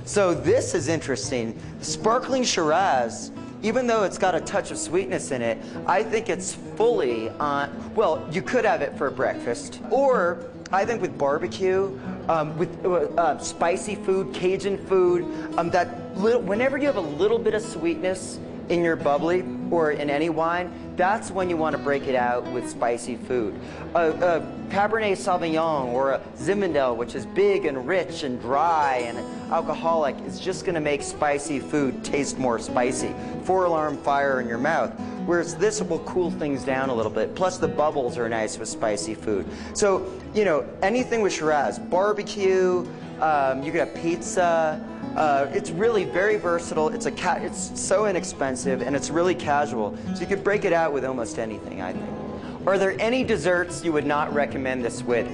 So this is interesting. Sparkling Shiraz, even though it's got a touch of sweetness in it, I think it's fully on, well, you could have it for breakfast, or I think with barbecue, with spicy food, Cajun food, whenever you have a little bit of sweetness in your bubbly or in any wine, that's when you want to break it out with spicy food. A Cabernet Sauvignon or a Zinfandel, which is big and rich and dry and alcoholic, is just going to make spicy food taste more spicy. 4-alarm fire in your mouth. Whereas this will cool things down a little bit. Plus the bubbles are nice with spicy food. So, you know, anything with Shiraz, barbecue, you could have pizza. It's really very versatile. It's so inexpensive and it's really casual. So you could break it out with almost anything, I think. Are there any desserts you would not recommend this with?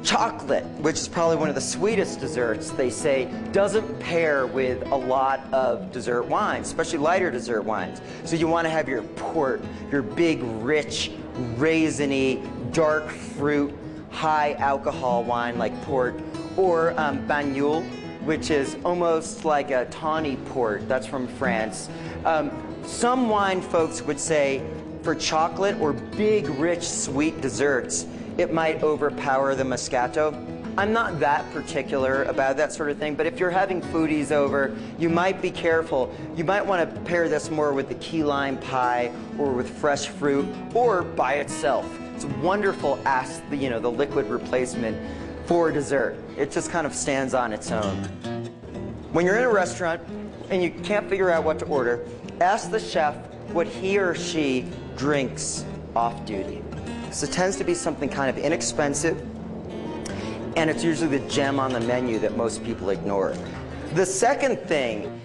Chocolate, which is probably one of the sweetest desserts, they say, doesn't pair with a lot of dessert wines, especially lighter dessert wines. So you want to have your port, your big, rich, raisiny, dark fruit, high alcohol wine like port, or Bagnoul, which is almost like a tawny port. That's from France. Some wine folks would say for chocolate or big, rich, sweet desserts, it might overpower the Moscato. I'm not that particular about that sort of thing, but if you're having foodies over, you might be careful. You might want to pair this more with the key lime pie or with fresh fruit or by itself. It's wonderful as the liquid replacement for dessert. It just kind of stands on its own. When you're in a restaurant and you can't figure out what to order, ask the chef what he or she drinks off duty. So it tends to be something kind of inexpensive, and it's usually the gem on the menu that most people ignore. The second thing,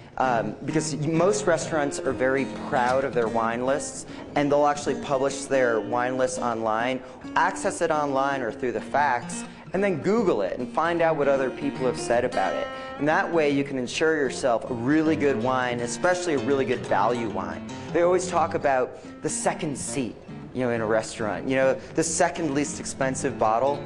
because most restaurants are very proud of their wine lists, and they'll actually publish their wine lists online, access it online or through the fax, and then Google it and find out what other people have said about it. And that way you can ensure yourself a really good wine, especially a really good value wine. They always talk about the second seat, in a restaurant, the second least expensive bottle,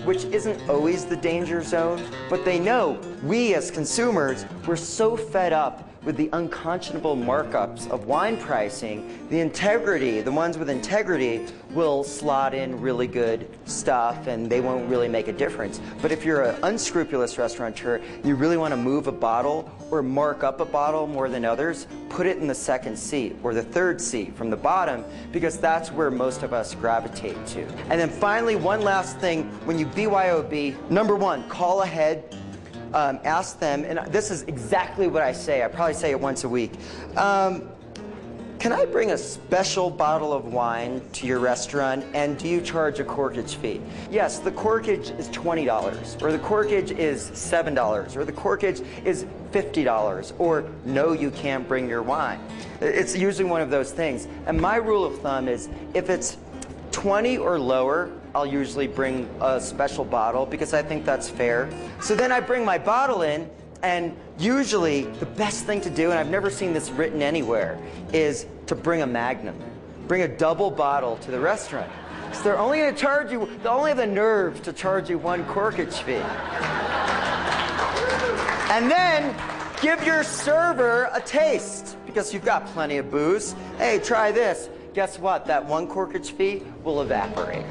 which isn't always the danger zone, but they know we as consumers, we're so fed up with the unconscionable markups of wine pricing, the ones with integrity will slot in really good stuff and they won't really make a difference. But if you're an unscrupulous restaurateur, you really want to move a bottle or mark up a bottle more than others, put it in the second seat or the third seat from the bottom, because that's where most of us gravitate to. And then finally, one last thing, when you BYOB, number one, call ahead. Ask them, and this is exactly what I say. I probably say it once a week. Can I bring a special bottle of wine to your restaurant, and do you charge a corkage fee? Yes, the corkage is $20, or the corkage is $7, or the corkage is $50, or no, you can't bring your wine. It's usually one of those things. And my rule of thumb is if it's 20 or lower, I'll usually bring a special bottle because I think that's fair. So then I bring my bottle in, and usually the best thing to do, and I've never seen this written anywhere, is to bring a Magnum. Bring a double bottle to the restaurant. So they're only going to charge you, they only have the nerve to charge you one corkage fee. And then give your server a taste because you've got plenty of booze. Hey, try this. Guess what? That one corkage fee will evaporate.